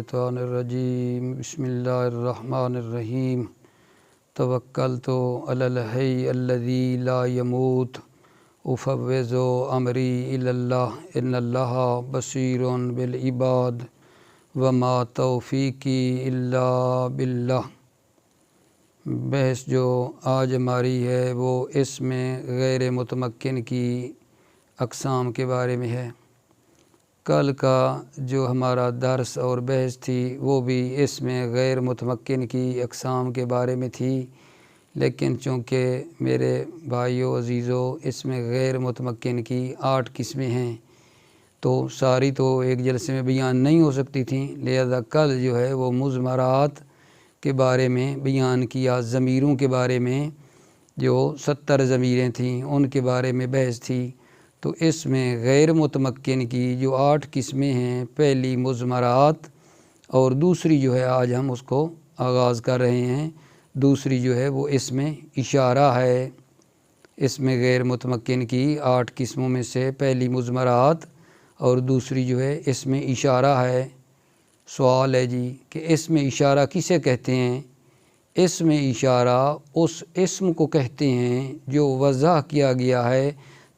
الشیطان الرجیم بسم اللہ الرحمن الرحیم توکلت علی الحی الذی لا یموت افوض امری الی اللہ ان اللہ بصیر بالعباد وما توفیقی الا باللہ۔ بحث جو آج ہماری ہے وہ اس میں غیر متمکن کی اقسام کے بارے میں ہے۔ کل کا جو ہمارا درس اور بحث تھی وہ بھی اس میں غیر متمکن کی اقسام کے بارے میں تھی، لیکن چونکہ میرے بھائیو عزیزو اس میں غیر متمکن کی 8 قسمیں ہیں تو ساری تو ایک جلسے میں بیان نہیں ہو سکتی تھیں، لہذا کل جو ہے وہ مضمرات کے بارے میں بیان کیا، ضمیروں کے بارے میں جو 70 ضمیریں تھیں ان کے بارے میں بحث تھی۔ تو اس میں غیر متمکن کی جو 8 قسمیں ہیں، پہلی مضمرات اور دوسری جو ہے آج ہم اس کو آغاز کر رہے ہیں، دوسری جو ہے وہ اس میں اشارہ ہے۔ اس میں غیر متمکن کی 8 قسموں میں سے پہلی مضمرات اور دوسری جو ہے اس میں اشارہ ہے۔ سوال ہے جی کہ اس میں اشارہ کسے کہتے ہیں؟ اس میں اشارہ اس اسم کو کہتے ہیں جو وضع کیا گیا ہے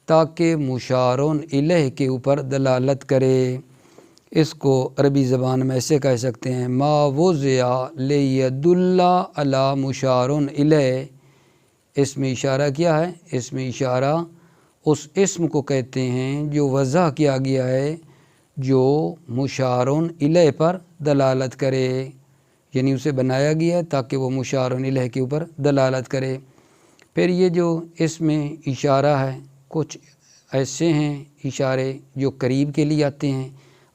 تاکہ مشارون الیہ کے اوپر دلالت کرے۔ اس کو عربی زبان میں ایسے کہہ سکتے ہیں ما وضع لیدل علی مشارون الیہ۔ اس میں اشارہ کیا ہے؟ اس میں اشارہ اس اسم کو کہتے ہیں جو وضع کیا گیا ہے جو مشارون الیہ پر دلالت کرے، یعنی اسے بنایا گیا ہے تاکہ وہ مشارون الیہ کے اوپر دلالت کرے۔ پھر یہ جو اس میں اشارہ ہے، کچھ ایسے ہیں اشارے جو قریب کے لیے آتے ہیں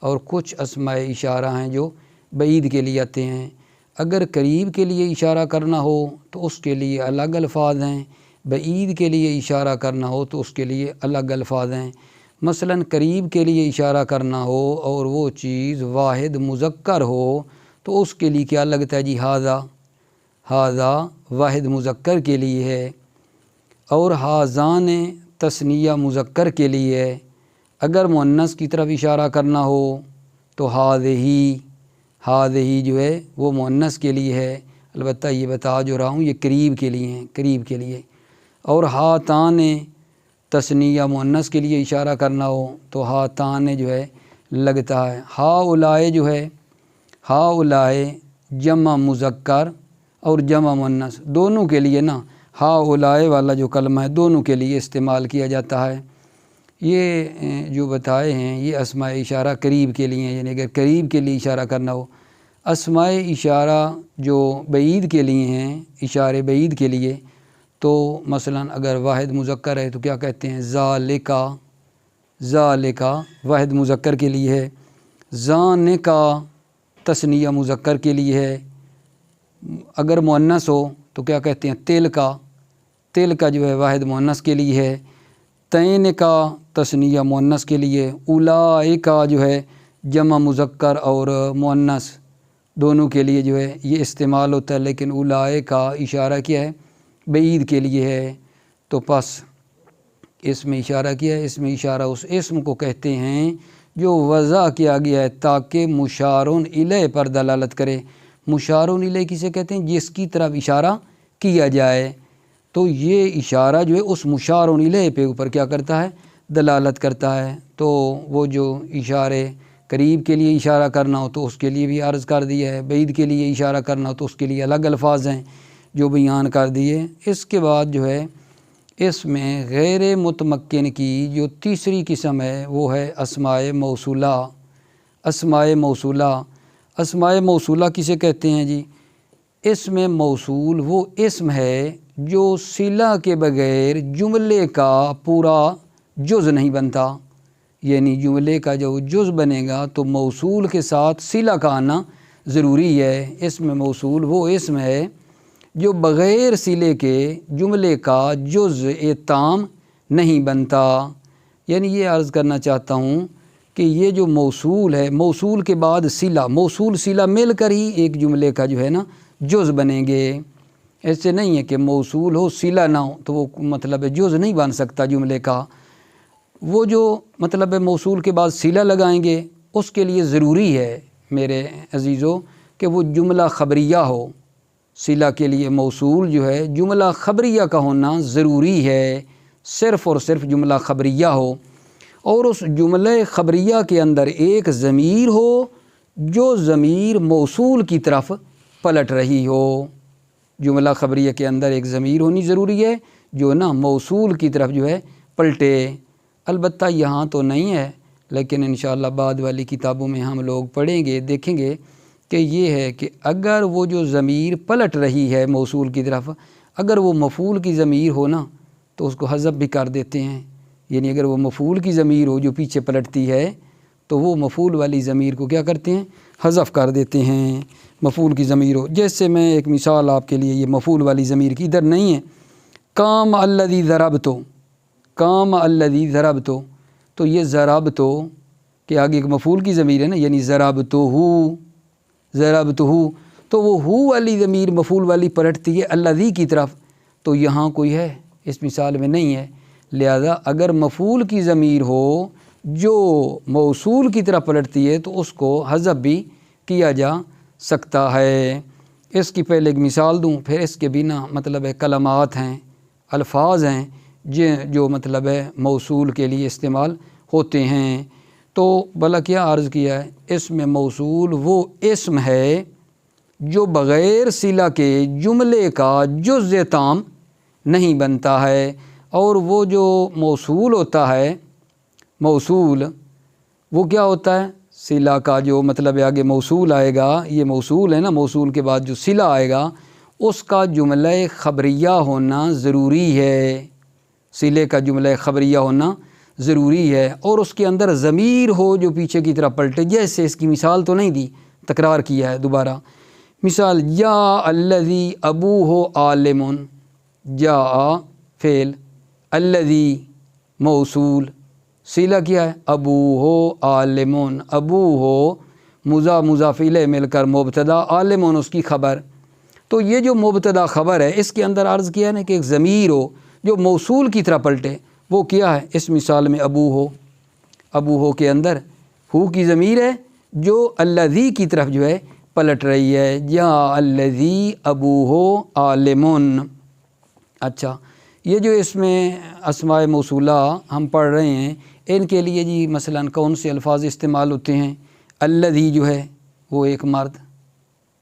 اور کچھ اسماء اشارہ ہیں جو بعید کے لیے آتے ہیں۔ اگر قریب کے لیے اشارہ کرنا ہو تو اس کے لیے الگ الفاظ ہیں، بعید کے لیے اشارہ کرنا ہو تو اس کے لیے الگ الفاظ ہیں۔ مثلا قریب کے لیے اشارہ کرنا ہو اور وہ چیز واحد مذکر ہو تو اس کے لیے کیا لگتا ہے جی؟ ہاذا واحد مذکر کے لیے ہے، اور ہاذان تثنیہ مذکر کے لیے ہے۔ اگر مؤنث کی طرف اشارہ کرنا ہو تو ہاذہی جو ہے وہ مؤنث کے لیے ہے، البتہ یہ بتا جو رہا ہوں یہ قریب کے لیے ہیں، قریب کے لیے۔ اور ہاتان تثنیہ مؤنث کے لیے اشارہ کرنا ہو تو ہاتان جو ہے لگتا ہے۔ ہاؤلائے جو ہے، ہاؤلائے جمع مذکر اور جمع مؤنث دونوں کے لیے نا، ہاؤلائے والا جو کلمہ ہے دونوں کے لیے استعمال کیا جاتا ہے۔ یہ جو بتائے ہیں یہ اسماء اشارہ قریب کے لیے ہیں، یعنی اگر قریب کے لیے اشارہ کرنا ہو۔ اسماء اشارہ جو بعید کے لیے ہیں، اشارے بعید کے لیے، تو مثلا اگر واحد مذکر ہے تو کیا کہتے ہیں؟ ذالکا واحد مذکر کے لیے ہے، ذانکا تثنیہ مذکر کے لیے ہے۔ اگر مؤنث ہو تو کیا کہتے ہیں؟ تلکا جو ہے واحد مؤنث کے لیے ہے، تینکا تثنیہ مؤنث کے لیے، اولائکا جو ہے جمع مذکر اور مؤنث دونوں کے لیے جو ہے یہ استعمال ہوتا ہے، لیکن اولائکا اشارہ کیا ہے؟ بعید کے لیے ہے۔ تو پس اس میں اشارہ کیا ہے؟ اس میں اشارہ اس اسم کو کہتے ہیں جو وضع کیا گیا ہے تاکہ مشارون الیہ پر دلالت کرے۔ مشارون الیہ کسے کہتے ہیں؟ جس کی طرف اشارہ کیا جائے، تو یہ اشارہ جو ہے اس مشارون الیہ پہ اوپر کیا کرتا ہے؟ دلالت کرتا ہے۔ تو وہ جو اشارے قریب کے لیے اشارہ کرنا ہو تو اس کے لیے بھی عرض کر دیا ہے، بعید کے لیے اشارہ کرنا ہو تو اس کے لیے الگ الفاظ ہیں جو بیان کر دیے۔ اس کے بعد جو ہے اس میں غیر متمکن کی جو تیسری قسم ہے وہ ہے اسماء موصولہ۔ اسماء موصولہ، اسماء موصولہ کسے کہتے ہیں جی؟ اسم موصول وہ اسم ہے جو صلہ کے بغیر جملے کا پورا جز نہیں بنتا، یعنی جملے کا جو جز بنے گا تو موصول کے ساتھ صلہ کا آنا ضروری ہے۔ اسم موصول وہ اسم ہے جو بغیر صلے کے جملے کا جز تام نہیں بنتا۔ یعنی یہ عرض کرنا چاہتا ہوں کہ یہ جو موصول ہے، موصول کے بعد صلہ، موصول صلہ مل کر ہی ایک جملے کا جو ہے نا جز بنیں گے۔ ایسے نہیں ہے کہ موصول ہو صلہ نہ ہو تو وہ مطلب جز نہیں بن سکتا جملے کا۔ وہ جو مطلب موصول کے بعد صلہ لگائیں گے اس کے لیے ضروری ہے میرے عزیزوں کہ وہ جملہ خبریہ ہو، صلہ کے لیے موصول جو ہے جملہ خبریہ کا ہونا ضروری ہے، صرف اور صرف جملہ خبریہ ہو، اور اس جملہ خبریہ کے اندر ایک ضمیر ہو جو ضمیر موصول کی طرف پلٹ رہی ہو۔ جملہ خبریہ کے اندر ایک ضمیر ہونی ضروری ہے جو نا موصول کی طرف جو ہے پلٹے۔ البتہ یہاں تو نہیں ہے، لیکن انشاءاللہ بعد والی کتابوں میں ہم لوگ پڑھیں گے، دیکھیں گے کہ یہ ہے کہ اگر وہ جو ضمیر پلٹ رہی ہے موصول کی طرف، اگر وہ مفعول کی ضمیر ہو نا تو اس کو حذف بھی کر دیتے ہیں، یعنی اگر وہ مفعول کی ضمیر ہو جو پیچھے پلٹتی ہے تو وہ مفعول والی ضمیر کو کیا کرتے ہیں، حذف کر دیتے ہیں، مفعول کی ضمیر ہو۔ جیسے میں ایک مثال آپ کے لیے، یہ مفعول والی ضمیر کی ادھر نہیں ہے، قام الذی ضربتو، قام الذی ضربتو، تو یہ ضربتو کہ آگے ایک مفعول کی ضمیر ہے نا، یعنی ضربتہو، ضربتہو، تو وہ ہو والی ضمیر مفعول والی پلٹتی ہے الذی کی طرف، تو یہاں کوئی ہے اس مثال میں نہیں ہے۔ لہذا اگر مفعول کی ضمیر ہو جو موصول کی طرف پلٹتی ہے تو اس کو حذف بھی کیا جا سکتا ہے۔ اس کی پہلے ایک مثال دوں، پھر اس کے بنا مطلب ہے کلمات ہیں، الفاظ ہیں جو مطلب ہے موصول کے لیے استعمال ہوتے ہیں۔ تو بھلا کیا عرض کیا ہے، اسم موصول وہ اسم ہے جو بغیر صلہ کے جملے کا جز تام نہیں بنتا ہے، اور وہ جو موصول ہوتا ہے، موصول وہ کیا ہوتا ہے، صلہ کا جو مطلب ہے آگے موصول آئے گا، یہ موصول ہے نا، موصول کے بعد جو صلہ آئے گا اس کا جملہ خبریہ ہونا ضروری ہے، صلے کا جملہ خبریہ ہونا ضروری ہے، اور اس کے اندر ضمیر ہو جو پیچھے کی طرف پلٹے۔ جیسے اس کی مثال تو نہیں دی، تکرار کیا ہے دوبارہ۔ مثال جا الذی ابوہ عالم، جا فعل، الذی موصول، صلہ کیا ہے ابوہ عالم، ابوہ مضاف الیہ مل کر مبتدا، عالم اس کی خبر۔ تو یہ جو مبتدا خبر ہے اس کے اندر عرض کیا ہے نا کہ ایک ضمیر ہو جو موصول کی طرح پلٹے، وہ کیا ہے اس مثال میں ابوہ، ابوہ کے اندر ہو کی ضمیر ہے جو الذی کی طرف جو ہے پلٹ رہی ہے، یا الذی ابوہ عالم۔ اچھا، یہ جو اس میں اسماء موصولہ ہم پڑھ رہے ہیں ان کے لیے جی مثلاً کون سے الفاظ استعمال ہوتے ہیں؟ الذی جو ہے وہ ایک مرد،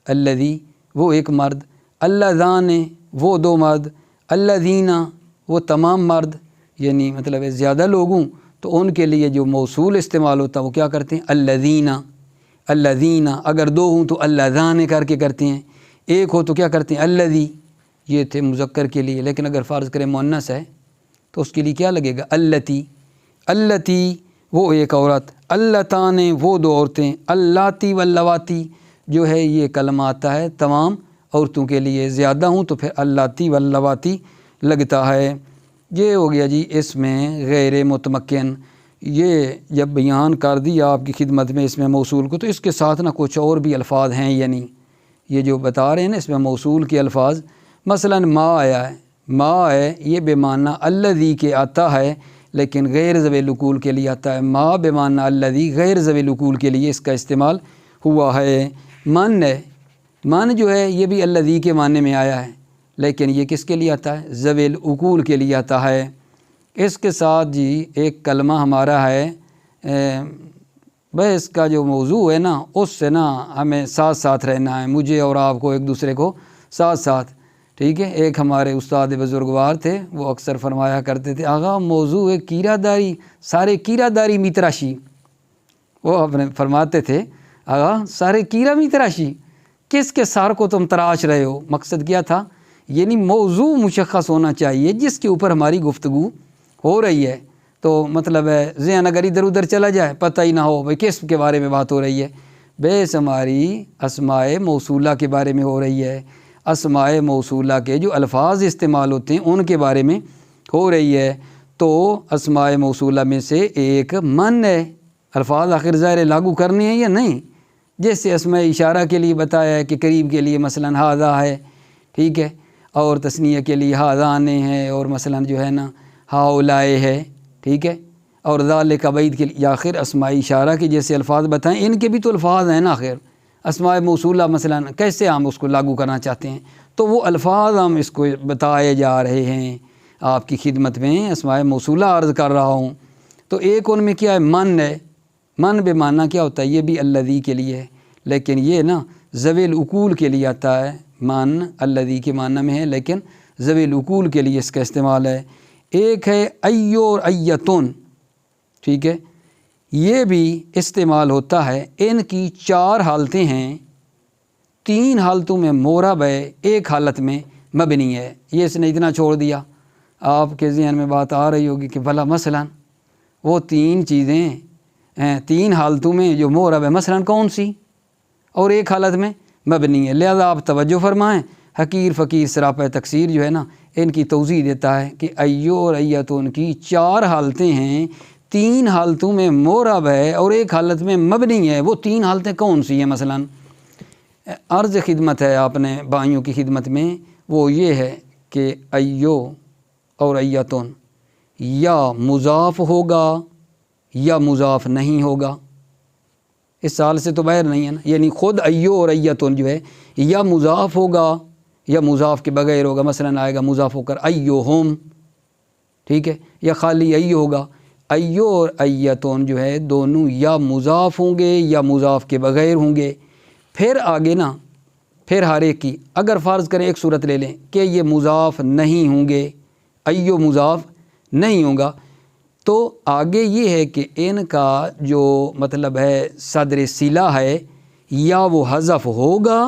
الذی وہ ایک مرد، اللذان وہ دو مرد، الذین وہ تمام مرد، یعنی مطلب ہے زیادہ لوگوں، تو ان کے لیے جو موصول استعمال ہوتا ہے وہ کیا کرتے ہیں الذین، الذین، اگر دو ہوں تو اللذان کر کے کرتے ہیں، ایک ہو تو کیا کرتے ہیں الذی، یہ تھے مذکر کے لیے، لیکن اگر فرض کریں مؤنث ہے تو اس کے لیے کیا لگے گا اللتی، اللتی وہ ایک عورت، اللتان وہ دو عورتیں، اللاتی واللواتی جو ہے یہ کلمہ آتا ہے تمام عورتوں کے لیے، زیادہ ہوں تو پھر اللاتی واللواتی لگتا ہے۔ یہ ہو گیا جی اس میں غیر متمکن، یہ جب بیان کر دیا آپ کی خدمت میں اس میں موصول کو، تو اس کے ساتھ نہ کچھ اور بھی الفاظ ہیں، یعنی یہ جو بتا رہے ہیں نا اس میں موصول کے الفاظ، مثلا ما آیا ہے، ما ہے یہ بے معنی الذی کے آتا ہے لیکن غیر ذوی العقول کے لیے آتا ہے، ما بے معنی الذی غیر ذوی العقول کے لیے اس کا استعمال ہوا ہے۔ من ہے، من جو ہے یہ بھی الذی کے معنی میں آیا ہے لیکن یہ کس کے لیے آتا ہے؟ ذوی العقول کے لیے آتا ہے۔ اس کے ساتھ جی ایک کلمہ ہمارا ہے، بھائی اس کا جو موضوع ہے نا اس سے نا ہمیں ساتھ ساتھ رہنا ہے، مجھے اور آپ کو ایک دوسرے کو ساتھ ساتھ، ٹھیک ہے۔ ایک ہمارے استاد بزرگوار تھے، وہ اکثر فرمایا کرتے تھے آغا موضوع ہے کیرہ داری، سارے کیرہ داری می تراشی، وہ اپنے فرماتے تھے آغا سارے کیرہ می تراشی، کس کے سار کو تم تراش رہے ہو؟ مقصد کیا تھا؟ یعنی موضوع مشخص ہونا چاہیے جس کے اوپر ہماری گفتگو ہو رہی ہے، تو مطلب ہے ذہن اگر ادھر ادھر چلا جائے پتہ ہی نہ ہو بھائی کس کے بارے میں بات ہو رہی ہے۔ بیس ہماری اسماء موصولہ کے بارے میں ہو رہی ہے، اسماء موصولہ کے جو الفاظ استعمال ہوتے ہیں ان کے بارے میں ہو رہی ہے۔ تو اسماء موصولہ میں سے ایک من ہے، الفاظ آخر ظاہر لاگو کرنے ہیں یا نہیں، جیسے اسماء اشارہ کے لیے بتایا ہے کہ قریب کے لیے مثلا ھذا ہے، ٹھیک ہے، اور تثنیہ کے لیے ھذان ہے، اور مثلا جو ہے نا ہؤلاء ہے، ٹھیک ہے، اور ذالک بعید کے لیے آخر اسماء اشارہ کے جیسے الفاظ بتائیں، ان کے بھی تو الفاظ ہیں نا آخر، اسماء موصولہ مثلا کیسے ہم اس کو لاگو کرنا چاہتے ہیں، تو وہ الفاظ ہم اس کو بتائے جا رہے ہیں آپ کی خدمت میں، اسماء موصولہ عرض کر رہا ہوں۔ تو ایک ان میں کیا ہے، من ہے، من بے معنی کیا ہوتا ہے، یہ بھی الذی کے لیے ہے، لیکن یہ نا ذوی العقول کے لیے آتا ہے، من الذی کے معنی میں ہے لیکن ذوی العقول کے لیے اس کا استعمال ہے۔ ایک ہے ایو اور ایتن، ٹھیک ہے، یہ بھی استعمال ہوتا ہے، ان کی 4 حالتیں ہیں، 3 حالتوں میں مورب ہے، ایک حالت میں مبنی ہے۔ یہ اس نے اتنا چھوڑ دیا، آپ کے ذہن میں بات آ رہی ہوگی کہ بھلا مثلا وہ 3 چیزیں 3 حالتوں میں جو مورب ہے مثلا کون سی، اور ایک حالت میں مبنی ہے، لہذا آپ توجہ فرمائیں، حقیر فقیر سراپہ تقصیر جو ہے نا ان کی توضیح دیتا ہے کہ ایو اور ایتون کی 4 حالتیں ہیں، 3 حالتوں میں مورب ہے اور ایک حالت میں مبنی ہے، وہ 3 حالتیں کون سی ہیں؟ مثلا عرض خدمت ہے آپ نے بھائیوں کی خدمت میں، وہ یہ ہے کہ ایو اور ایتون یا مضاف ہوگا یا مضاف نہیں ہوگا، اس سال سے تو باہر نہیں ہے نا، یعنی خود ایو اور ایتون جو ہے یا مضاف ہوگا یا مضاف کے بغیر ہوگا، مثلا آئے گا مضاف ہو کر ایوہم، ٹھیک ہے، یا خالی ایو ہوگا۔ ایو اور ایتون جو ہے دونوں یا مضاف ہوں گے یا مضاف کے بغیر ہوں گے۔ پھر آگے نا، پھر ہر ایک کی اگر فرض کریں ایک صورت لے لیں کہ یہ مضاف نہیں ہوں گے، ایو مضاف نہیں ہوگا، تو آگے یہ ہے کہ ان کا جو مطلب ہے صدر صلہ ہے، یا وہ حذف ہوگا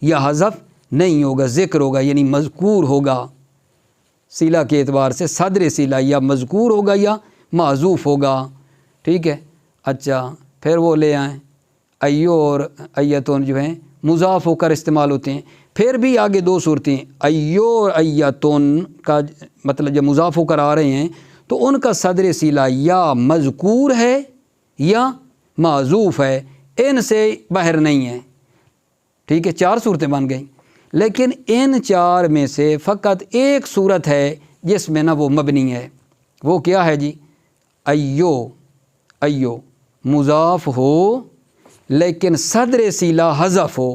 یا حذف نہیں ہوگا، ذکر ہوگا یعنی مذکور ہوگا، صلہ کے اعتبار سے صدر صلہ یا مذکور ہوگا یا معذوف ہوگا، ٹھیک ہے۔ اچھا پھر وہ لے آئیں ایو اور ایتون جو ہیں مضاف ہو کر استعمال ہوتے ہیں، پھر بھی آگے 2 صورتیں ایو اور ایتون کا مطلب جب مضاف ہو کر آ رہے ہیں تو ان کا صدر صلہ یا مذکور ہے یا معذوف ہے، ان سے باہر نہیں ہے، ٹھیک ہے۔ 4 صورتیں بن گئیں، لیکن ان 4 میں سے فقط ایک صورت ہے جس میں نا وہ مبنی ہے، وہ کیا ہے جی؟ ایو مضاف ہو لیکن صدر صلہ حذف ہو،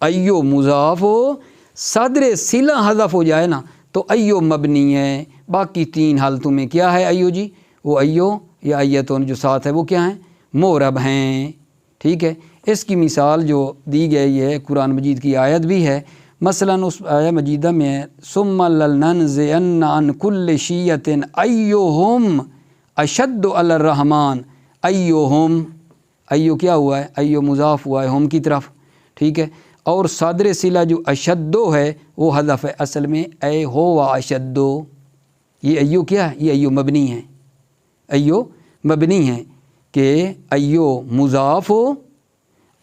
ایو مضاف ہو صدر صلہ حذف ہو جائے نا تو ایو مبنی ہے۔ باقی 3 حالتوں میں کیا ہے ایو جی؟ وہ ایو یا ایتون جو ساتھ ہے وہ کیا ہیں؟ مورب ہیں، ٹھیک ہے۔ اس کی مثال جو دی گئی ہے قرآن مجید کی آیت بھی ہے، مثلا اس آیت مجیدہ میں ہے ثم لننزعن عن كل شیعة ایہم اشد علی الرحمن، ایہم، ایو کیا ہوا ہے؟ ایو مضاف ہوا ہے ہم کی طرف، ٹھیک ہے، اور صادر صلہ جو اشدو ہے وہ حذف ہے، اصل میں اے ہو و اشدو، یہ ایو کیا ہے؟ یہ ایو مبنی ہے، ایو مبنی ہے کہ ایو مضاف ہو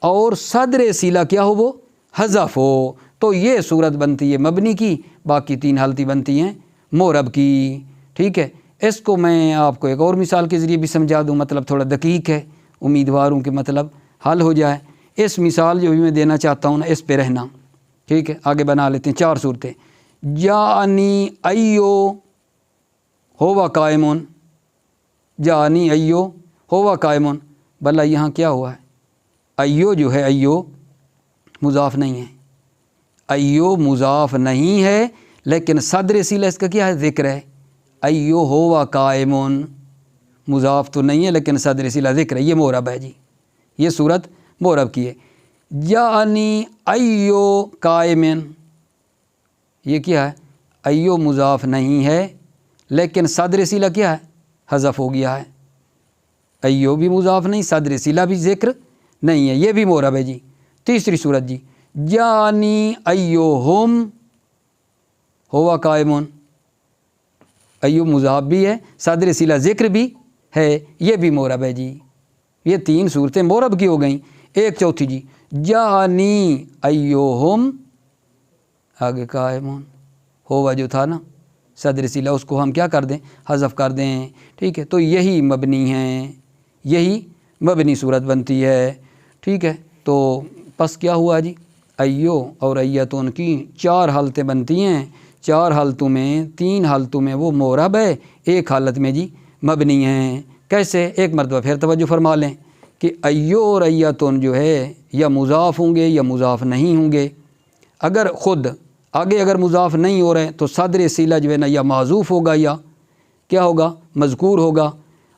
اور صدر صلہ کیا ہو؟ وہ حذف ہو، تو یہ صورت بنتی ہے مبنی کی، باقی 3 حالتیں بنتی ہیں مورب کی، ٹھیک ہے۔ اس کو میں آپ کو ایک اور مثال کے ذریعے بھی سمجھا دوں، مطلب تھوڑا دقیق ہے، امیدواروں کہ مطلب حل ہو جائے۔ اس مثال جو بھی میں دینا چاہتا ہوں نا اس پہ رہنا، ٹھیک ہے۔ آگے بنا لیتے ہیں 4 صورتیں، جانی ایو ہوا قائمون، جانی ایو ہوا قائمون، بھلا یہاں کیا ہوا ہے؟ ایو جو ہے ایو مضاف نہیں ہے، ایو مضاف نہیں ہے لیکن صدر صلہ اس کا کیا ہے؟ ذکر ہے، ایو ہوا قائمون، مضاف تو نہیں ہے لیکن صدر صلہ ذکر ہے، یہ مورب ہے جی، یہ صورت مورب کی ہے۔ جانی ایو قائمن، یہ کیا ہے؟ ایو مضاف نہیں ہے لیکن صدر صلہ کیا ہے؟ حذف ہو گیا ہے، ایو بھی مضاف نہیں، صدر صلہ بھی ذکر نہیں ہے، یہ بھی مورب ہے جی۔ تیسری صورت جی، جانی ایوہم ہوا قائمون، ایو مضاف بھی ہے، صدر صلہ ذکر بھی ہے، یہ بھی مورب ہے جی۔ یہ 3 صورتیں مورب کی ہو گئیں۔ ایک چوتھی جی، جانی ایوہم، آگے قائمون، ہوا جو تھا نا صدر صلہ اس کو ہم کیا کر دیں؟ حذف کر دیں، ٹھیک ہے۔ تو یہی مبنی ہیں، یہی مبنی صورت بنتی ہے، ٹھیک ہے۔ تو پس کیا ہوا جی؟ ایو اور ایتون کی 4 حالتیں بنتی ہیں، 4 حالتوں میں 3 حالتوں میں وہ مورب ہے، ایک حالت میں جی مبنی ہیں۔ کیسے؟ ایک مرتبہ پھر توجہ فرما لیں کہ ایو اور ایتن جو ہے یا مضاف ہوں گے یا مضاف نہیں ہوں گے۔ اگر خود آگے اگر مضاف نہیں ہو رہے تو صدر صلہ جو ہے نا یا معذوف ہوگا یا کیا ہوگا؟ مذکور ہوگا۔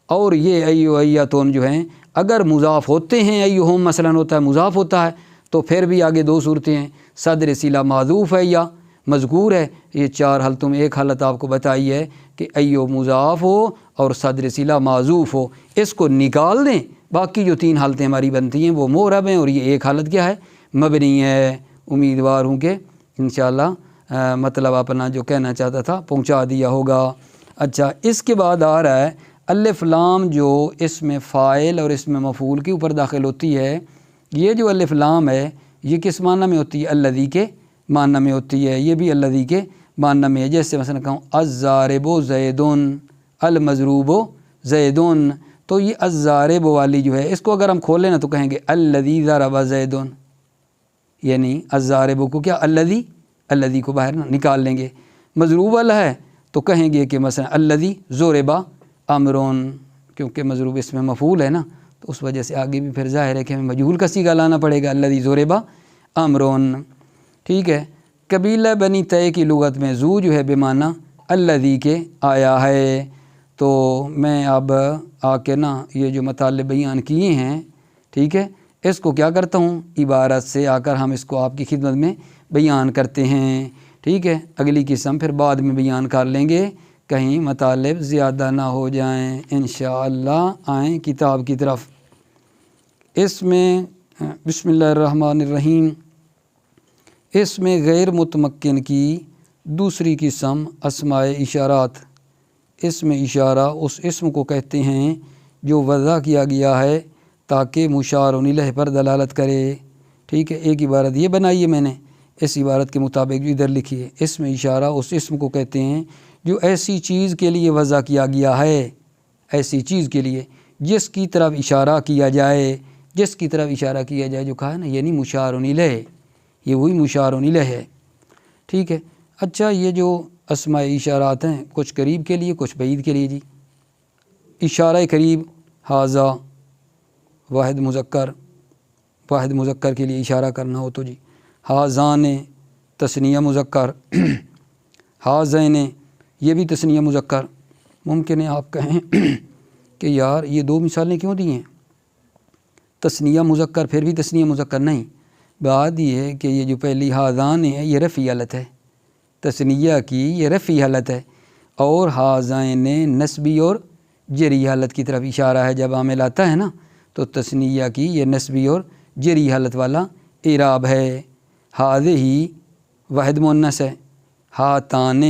اور یہ ایو ایتن جو ہیں اگر مضاف ہوتے ہیں، ایہم مثلا ہوتا ہے مضاف ہوتا ہے، تو پھر بھی آگے دو صورتیں ہیں، صدر صلہ معذوف ہے یا مذکور ہے۔ یہ چار حالتوں میں ایک حالت آپ کو بتائی ہے کہ ایو مضاف ہو اور صدر صلہ معذوف ہو، اس کو نکال دیں، باقی جو تین حالتیں ہماری بنتی ہیں وہ معرب ہیں، اور یہ ایک حالت کیا ہے؟ مبنی ہے۔ امیدوار ہوں کہ انشاءاللہ مطلب اپنا جو کہنا چاہتا تھا پہنچا دیا ہوگا۔ اچھا، اس کے بعد آ رہا ہے الف لام، جو اس میں فاعل اور اس میں مفعول کے اوپر داخل ہوتی ہے۔ یہ جو الف لام ہے یہ کس معنی میں ہوتی ہے؟ الذی کے معنی میں ہوتی ہے۔ یہ بھی الذی کے معنی میں ہے۔ جیسے مثلا کہوں الضارب زیدن، المضروب زیدن، تو یہ الضارب والی جو ہے اس کو اگر ہم کھولیں نا تو کہیں گے الذی ضرب زیدن، یعنی الضارب کو کیا؟ الذی کو باہر نکال لیں گے۔ مضروب والا ہے تو کہیں گے کہ مثلا الذی ضرب امرون، کیونکہ مضروب اس میں مفعول ہے نا، تو اس وجہ سے آگے بھی پھر ظاہر ہے کہ ہمیں مجہول کا صیغہ لانا پڑے گا، الذی ضرب امرون۔ ٹھیک ہے۔ قبیلہ بنی طے کی لغت میں ذو جو ہے بمعنی الذی کے آیا ہے۔ تو میں اب آ کے نا یہ جو مطالب بیان کیے ہیں، ٹھیک ہے، اس کو کیا کرتا ہوں؟ عبارت سے آ کر ہم اس کو آپ کی خدمت میں بیان کرتے ہیں۔ ٹھیک ہے، اگلی قسم پھر بعد میں بیان کر لیں گے، کہیں مطالب زیادہ نہ ہو جائیں۔ انشاءاللہ آئیں کتاب کی طرف۔ اس میں بسم اللہ الرحمن الرحیم، اس میں غیر متمکن کی دوسری قسم اسماء اشارات۔ اس میں اشارہ اس اسم کو کہتے ہیں جو وضع کیا گیا ہے تاکہ مشار الیہ پر دلالت کرے۔ ٹھیک ہے، ایک عبارت یہ بنائی ہے میں نے، اس عبارت کے مطابق جو ادھر لکھی ہے، اس میں اشارہ اس اسم کو کہتے ہیں جو ایسی چیز کے لیے وضع کیا گیا ہے، ایسی چیز کے لیے جس کی طرف اشارہ کیا جائے، جس کی طرف اشارہ کیا جائے، جو کہا ہے نا، یعنی مشار الیہ، یہ وہی مشار الیہ ہے۔ ٹھیک ہے۔ اچھا، یہ جو اسماء اشارات ہیں کچھ قریب کے لیے کچھ بعید کے لیے جی۔ اشارہ قریب ھذا واحد مذکر کے لیے اشارہ کرنا ہو تو جی ھذان تثنیہ مذکر، ھذین یہ بھی تثنیہ مذکر۔ ممکن ہے آپ کہیں کہ یار یہ دو مثالیں کیوں دی ہیں؟ تثنیہ مذکر پھر بھی تثنیہ مذکر نہیں، بات یہ ہے کہ یہ جو پہلی ھذان ہے یہ رفعی حالت ہے، تثنیہ کی یہ رفعی حالت ہے، اور ھذین نسبی اور جری حالت کی طرف اشارہ ہے۔ جب عامل آتا ہے نا تو تثنیہ کی یہ نسبی اور جری حالت والا اعراب ہے۔ ھذہ واحد مؤنث ہے، ھاتان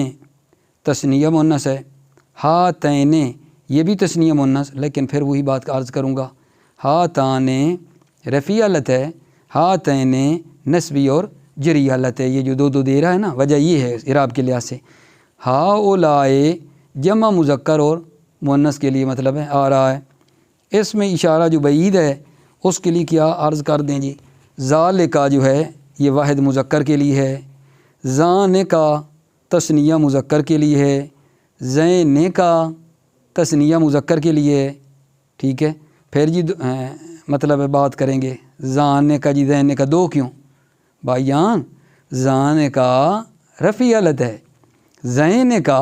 تثنیہ مؤنث ہے، ھاتین یہ بھی تثنیہ مؤنث، لیکن پھر وہی بات عرض کروں گا، ھاتان رفعی حالت ہے، ھاتین نسبی اور جری حالت ہے۔ یہ جو دو دے رہا ہے نا، وجہ یہ ہے اعراب کے لحاظ سے۔ ہؤلاء جمع مذکر اور مؤنث کے لیے مطلب ہے آ رہا ہے۔ اس میں اشارہ جو بعید ہے اس کے لیے کیا عرض کر دیں جی، ذالکا جو ہے یہ واحد مذکر کے لیے ہے، ذانکا تثنیہ مذکر کے لیے ہے، زینکا تثنیہ مذکر کے لیے ہے۔ ٹھیک ہے، پھر جی مطلب بات کریں گے ذانکا جی زینکا دو کیوں بھائیان؟ ذانکا رفعی حالت ہے، زینکا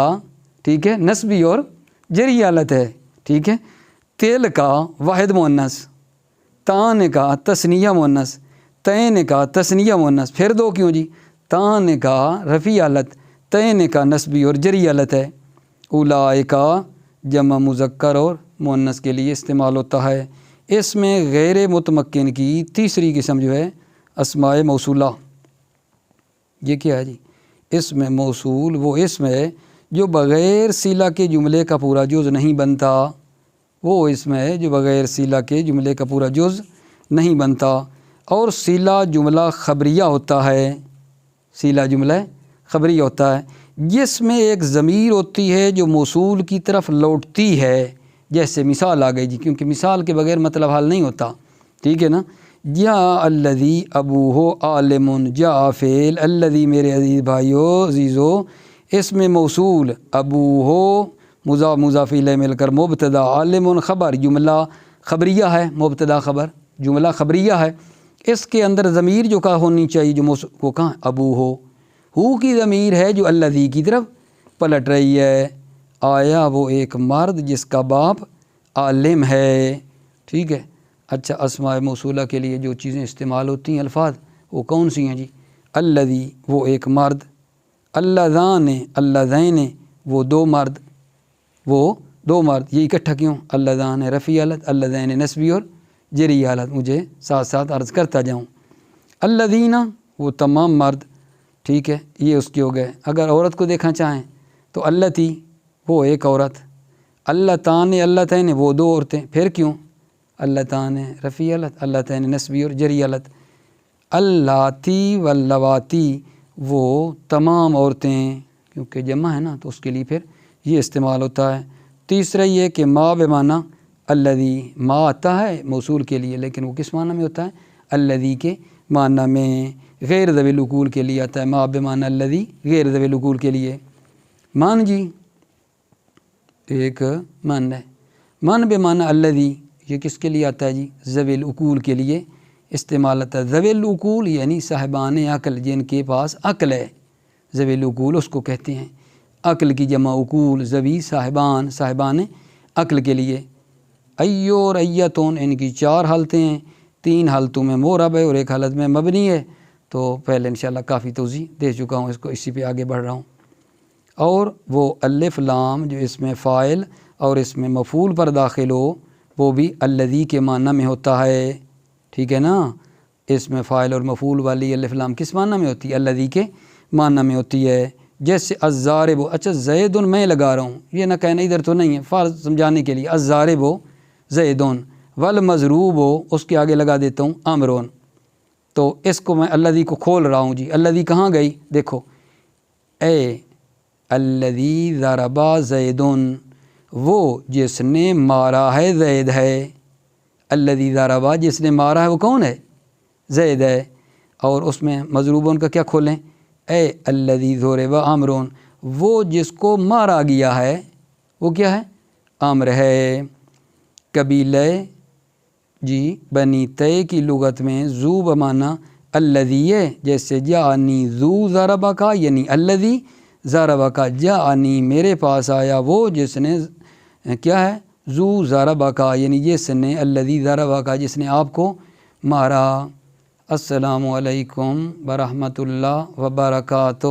ٹھیک ہے نسبی اور جری حالت ہے۔ ٹھیک ہے، تیل کا واحد مؤنث، تان کا تثنیہ مؤنث، تین کا تثنیہ مؤنث، پھر دو کیوں جی؟ تان کا رفعی حالت، تین کا نسبی اور جری حالت ہے۔ اولئکا جمع مذکر اور مؤنث کے لیے استعمال ہوتا ہے۔ اس میں غیر متمکن کی تیسری قسم جو ہے اسماء موصولہ۔ یہ کیا ہے جی؟ اس میں موصول وہ اسم ہے جو بغیر صلہ کے جملے کا پورا جز نہیں بنتا، وہ اسم ہے جو بغیر صلہ کے جملے کا پورا جز نہیں بنتا، اور صلہ جملہ خبریہ ہوتا ہے، صلہ جملہ خبریہ ہوتا ہے، جس میں ایک ضمیر ہوتی ہے جو موصول کی طرف لوٹتی ہے۔ جیسے مثال آ گئی جی، کیونکہ مثال کے بغیر مطلب حل نہیں ہوتا۔ ٹھیک ہے نا، جاء الذی ابوہ عالم، جاء فعل، الذی میرے عزیز بھائیو عزیزو، اس میں موصول ابوہ مضاف مضاف الیہ مل کر مبتدا عالم خبر جملہ خبریہ ہے، مبتدا خبر جملہ خبریہ ہے، اس کے اندر ضمیر جو کا ہونی چاہیے جو وہ کہاں ابو ہو کی ضمیر ہے جو الذی کی طرف پلٹ رہی ہے۔ آیا وہ ایک مرد جس کا باپ عالم ہے، ٹھیک ہے۔ اچھا اسماء موصولہ کے لیے جو چیزیں استعمال ہوتی ہیں الفاظ وہ کون سی ہیں جی؟ الذی وہ ایک مرد، اللذان اللذین وہ دو مرد، یہ اکٹھا کیوں؟ اللذان رفیع حالت، اللذین نسبی اور جری حالت، مجھے ساتھ ساتھ عرض کرتا جاؤں۔ الذین وہ تمام مرد، ٹھیک ہے، یہ اس کے ہو گئے۔ اگر عورت کو دیکھنا چاہیں تو اللتی وہ ایک عورت، اللتان اللتین وہ دو عورتیں، پھر کیوں؟ اللتان رفیع حالت، اللتین نسبی اور جری حالت۔ اللاتی واللواتی وہ تمام عورتیں، کیونکہ جمع ہے نا تو اس کے لیے پھر یہ استعمال ہوتا ہے۔ تیسرا یہ کہ ما بمعنی الذی، ما آتا ہے موصول کے لیے لیکن وہ کس معنی میں ہوتا ہے؟ الذی کے معنی میں، غیر ذوی العقول کے لیے آتا ہے ما بمعنی الذی، غیر ذوی العقول کے لیے۔ من جی ایک من ہے، من بمعنی الذی یہ کس کے لیے آتا ہے جی؟ ذوی العقول کے لیے استعمال ہوتا ہے۔ ذوی العقول یعنی صاحبان عقل، جن کے پاس عقل ہے، ذوی العقول اس کو کہتے ہیں۔ عقل کی جمع عقول، ذوی صاحبان عقل کے لیے۔ ایو اور ایتون ان کی 4 حالتیں ہیں، 3 حالتوں میں معرب ہے اور 1 حالت میں مبنی ہے، تو پہلے انشاءاللہ کافی توضیح دے چکا ہوں اس کو، اسی پہ آگے بڑھ رہا ہوں۔ اور وہ الف لام جو اس میں فاعل اور اس میں مفعول پر داخل ہو وہ بھی الذی کے معنی میں ہوتا ہے، ٹھیک ہے نا۔ اس میں فاعل اور مفعول والی الف لام کس معنی میں ہوتی ہے؟ الذی کے معنی میں ہوتی ہے۔ جیسے الضارب، اچھا زید میں لگا رہا ہوں، یہ نہ کہنا ادھر تو نہیں ہے، فرض سمجھانے کے لیے الضارب زید والمضروب اس کے آگے لگا دیتا ہوں امرون، تو اس کو میں الذی کو کھول رہا ہوں جی۔ الذی کہاں گئی؟ دیکھو، اے الذی ضرب زید وہ جس نے مارا ہے زید ہے، الذی ضرب جس نے مارا ہے وہ کون ہے؟ زید ہے، اور اس میں مضروبون کا کیا کھولیں؟ اے الذی ضرب عمرون وہ جس کو مارا گیا ہے وہ کیا ہے؟ عمر ہے۔ قبیلہ جی بنی تے کی لغت میں ذو بمعنی الذی ہے، جیسے جاءنی ذو ضرب کا یعنی الذی ضرب کا، جاءنی میرے پاس آیا وہ جس نے کیا ہے؟ ذو ضرب کا یعنی جس نے الذی ضرب کا جس نے آپ کو مارا۔ السلام علیکم ورحمۃ اللہ وبرکاتہ۔